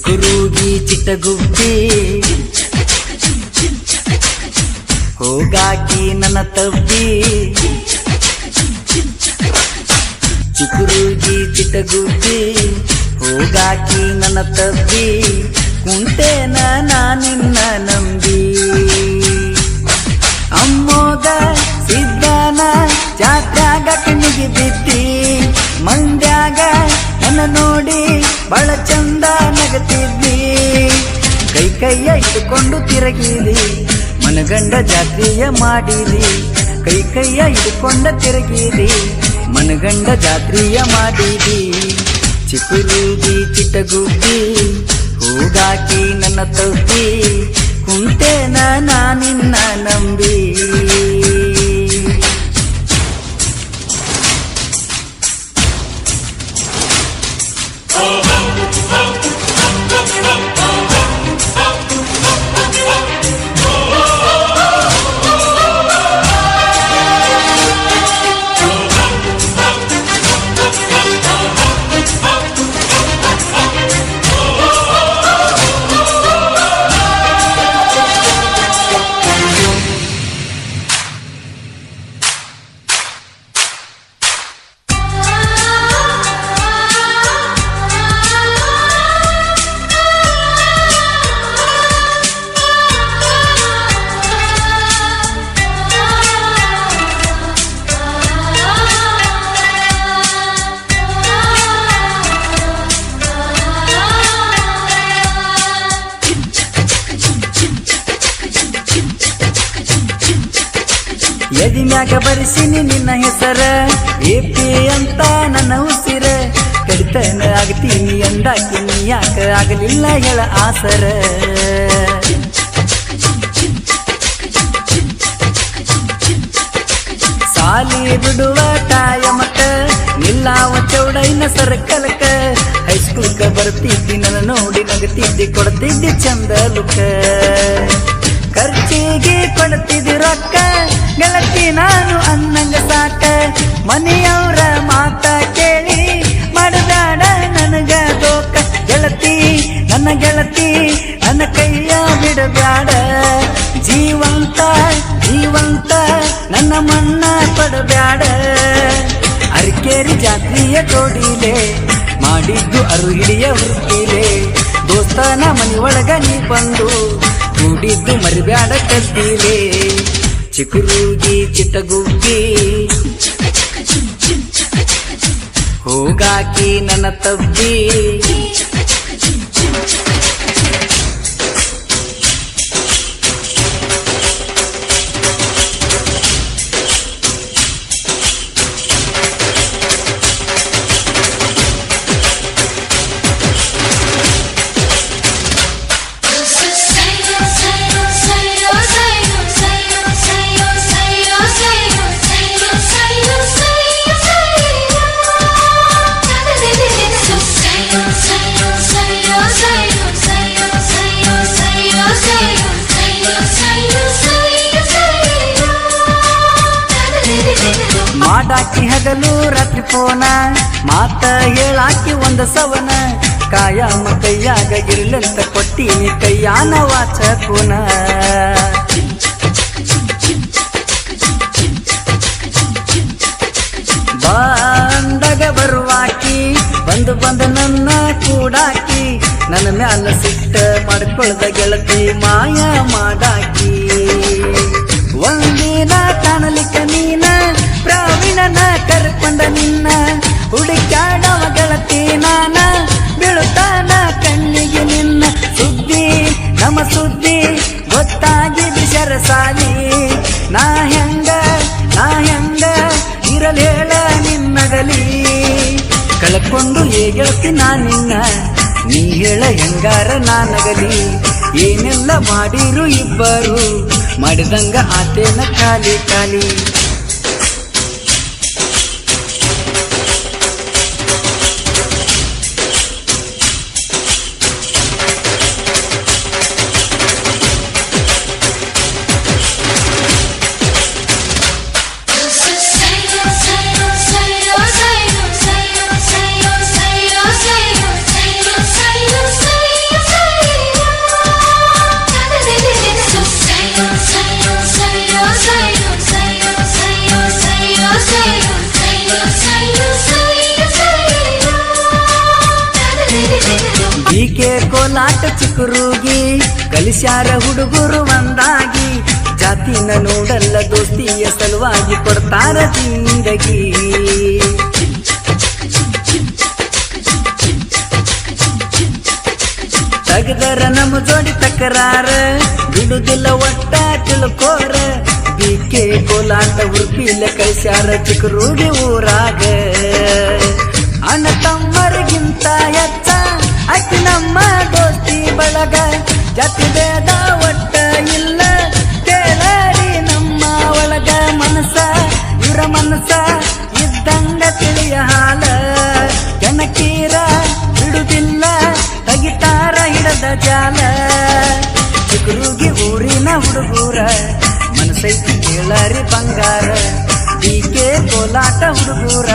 ಚಿಗುರೂಗಿ ಚಿಟ್ಟಗುಬ್ಬಿ ಹೋಗಾಕಿ ನನ್ನ ತಬ್ಬಿ ಚಿಗುರೂಗಿ ಚಿಟ್ಟಗುಬ್ಬಿ ಹೋಗಾಕಿ ನನ್ನ ತಬ್ಬಿ ಕುಂಟೇನ ನಾನಿನ್ನ ನಂಬಿ ಅಮ್ಮೋಗ ಸಿದ್ದಾನ ಜಾತ್ಯಾಗ ಕಣ್ಣಿಗೆ ಬಿದ್ದಿ ಮಂಡ್ಯಾಗ ನನ್ನ ನೋಡಿ ಬಹಳ ಚಂದ ನಗತಿದ್ದಿ ಕೈ ಕೈಯ ಹಿಡ್ಕೊಂಡು ತಿರುಗಿದಿ ಮನಗಂಡ ಜಾತ್ರೆಯ ಮಾಡಿದಿ ಕೈ ಕೈಯ ಹಿಡ್ಕೊಂಡ ತಿರುಗಿದಿ ಮನಗಂಡ ಜಾತ್ರೆಯ ಮಾಡಿದಿ ಚಿಗುರೂಗಿ ಚಿಟ್ಟಗುಬ್ಬಿ ಹೋಗಾಕಿ ನನ್ನ ತಬ್ಬಿ ಕುಂಟೇನ ನಾನಿನ್ನ ನಂಬಿ ಎದಿ ಮ್ಯಾಗ ಬರಿಸಿನಿ ನಿನ್ನ ಹೆಸರ ಎಪಿ ಅಂತ ನನ್ನ ಉಸಿರ ಕಡಿತನ ಆಗ್ತೀನಿ ಅಂದಾಕಿನಿ ಯಾಕ ಆಗಲಿಲ್ಲ ಹೇಳ ಆಸರ ಸಾಲಿ ಬಿಡುವ ಟಾಯಮಕ ನಿಲ್ಲಾವ ಚೌಡೈನ ಸರ್ಕಲಕ ಹೈಸ್ಕೂಲ್ಕ ಬರ್ತಿದ್ದಿ ನನ್ನ ನೋಡಿ ನಗತಿದ್ದಿ ಕೊಡ್ತಿದ್ದಿ ಚಂದ ಲುಕ ಖರ್ಚಿಗೆ ಕೊಡ್ತಿದ್ದಿ ರೊಕ್ಕ ಗೆಳತಿ ನಾನು ಅನ್ನಂಗ ಸಾಕ ಮನೆಯವರ ಮಾತ ಕೇಳಿ ಮಾಡಬೇಡ ನನಗ ದೋಕ ಗೆಳತಿ ನನ್ನ ಗೆಳತಿ ನನ್ನ ಕೈಯ ಬಿಡಬೇಡ ಜೀವಂತ ಜೀವಂತ ನನ್ನ ಮಣ್ಣ ಪಡಬೇಡ ಅರಕೇರಿ ಜಾತ್ರೆಯ ತೋಡಿಲೆ ಮಾಡಿದ್ದು ಅರು ಹಿಡಿಯ ಹುಡುಕಿಲೆ ದೋಸ್ತನ ಮನೆಯೊಳಗ ನೀ ಬಂದು ಕೂಡಿದ್ದು ಮರಿಬ್ಯಾಡ ಕದ್ದಿಲೆ ಚಿಗುರೂಗಿ ಚಿಟ್ಟಗುಬ್ಬಿ ಹೋಗಾಕಿ ನನ್ನ ತಬ್ಬಿ ಮಾಡಾಕಿ ಹಗಲು ರಾತ್ರಿ ಫೋನ ಮಾತ ಹೇಳಾಕಿ ಒಂದ ಸವನ ಕಾಯಮ ಕೈಯಾಗ ಇರ್ಲಂತ ಕೊಟ್ಟಿನಿ ಕೈಯಾನ ವಾಚ ಕೂನ ಬಂದಾಗ ಬರುವಾಕಿ ಬಂದು ನನ್ನ ಕೂಡಾಕಿ ನನ್ನ ಮ್ಯಾಲ ಸಿಟ್ಟ ಮಾಡ್ಕೊಳ್ದ ಗೆಳತಿ ಮಾಯ ಮಾಡಾಕಿ ಒಂದಿನ ಕಾಣಲಿಕ್ಕ ನೀನ ಪ್ರವೀಣನ ಕರ್ಕೊಂಡ ನಿನ್ನ ಹುಡುಕ್ಯಾಡವ ಗೆಳತಿ ನಾನ ಬೀಳುತ್ತಾನ ಕಣ್ಣಿಗೆ ನಿನ್ನ ಸುದ್ದಿ ನಮ್ಮ ಸುದ್ದಿ ಗೊತ್ತಾಗಿದ್ದು ಶರಸಾಲಿ ನಾ ಹೆಂಗ ಇರಲೇಳ ನಿನ್ನಗಲಿ ಕಳ್ಕೊಂಡು ಗೆಳತಿ ನಾ ನಿನ್ನ ನೀ ಹೇಳ ಹೆಂಗಾರ ನಾನಗಲಿ ಏನೆಲ್ಲ ಮಾಡಿರು ಇಬ್ಬರು ಮಾಡಿದಂಗ ಆತೇನ ಖಾಲಿ ಖಾಲಿ say ಕೋಲಾಟ ಚಿಕ್ಕರುಗಿ ಕಲಿಸ್ಯಾರ ಹುಡುಗರು ಒಂದಾಗಿ ಜಾತಿನ ನೋಡಲ್ಲ ದೋಸ್ತಿಯ ಸಲುವಾಗಿ ಕೊಡ್ತಾರ ಜಿಂದಗಿ ತಗದರ ನಮ್ಮ ಜೋಡಿ ತಕರಾರ ಬಿಡುದಿಲ್ಲ ಒಟ್ಟ ತಿಳ್ಕೋರ ಬಿಕೆ ಕೋಲಾಟ ಉರ್ಪಿಲ ಕಳಿಸ್ಯಾರ ಚಿಕ್ಕರುಗಿ ಊರಾಗ ಅಣ್ಣ ತಮ್ಮರಿಗಿಂತ ಹೆಚ್ಚ ಅಕ್ಕಿ ನಮ್ಮ ದೋಸ್ತಿ ಬಳಗ ಜಾತಿ ಭೇದ ಒಟ್ಟ ಇಲ್ಲ ಕೇಳರಿ ನಮ್ಮ ಒಳಗ ಮನಸ ಇವರ ಮನಸ ಇದ್ದಂಗ ತಿಳಿಯ ಹಾಲ ಜನಕೀರ ಬಿಡುದಿಲ್ಲ ತಗಿತಾರ ಹಿಡದ ಜಾಲ ಚಿಕ್ಕರುಗಿ ಊರಿನ ಹುಡುಗೂರ ಮನಸೈತಿ ಕೇಳರಿ ಬಂಗಾರ ಬಿಕೆ ಕೋಲಾಟ ಹುಡುಗೂರ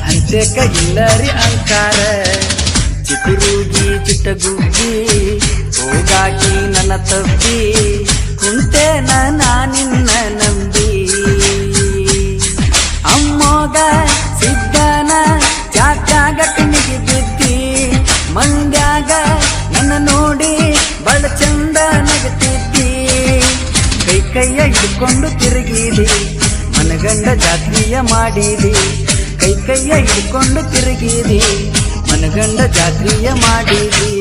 ಅಂತ್ಯಕ್ಕ ಇಲ್ಲರಿ ಅಂಕಾರ ಚಿಕ್ಕರುಗಿ ಚಿಟ್ಟಗುಗ್ಗಿ ಹೋಗಾಕಿ ನನ್ನ ತಪ್ಪಿ ಕುಂತೇನ ನಾನಿನ್ನ ನಂಬಿ ಅಮ್ಮೋಗ ಸಿದ್ದನ ಜಾತ್ಯಾಗ ಕಣ್ಣಿಗೆ ಬಿದ್ದಿ ಮಂದ್ಯಾಗ ನನ್ನ ನೋಡಿ ಬಳ ಚಂದ ನಗತಿದ್ದಿ ಕೈಯ ಹಿಡ್ಕೊಂಡು ತಿರುಗಿದಿ ಮನಗಂಡ ಜಾತ್ರೆಯ ಮಾಡಿದಿ ಕೈಯ ಹಿಡ್ಕೊಂಡು ತಿರುಗಿದಿ ಮನಗಂಡ ಜಾತ್ರೆಯ ಮಾಡಿದಿ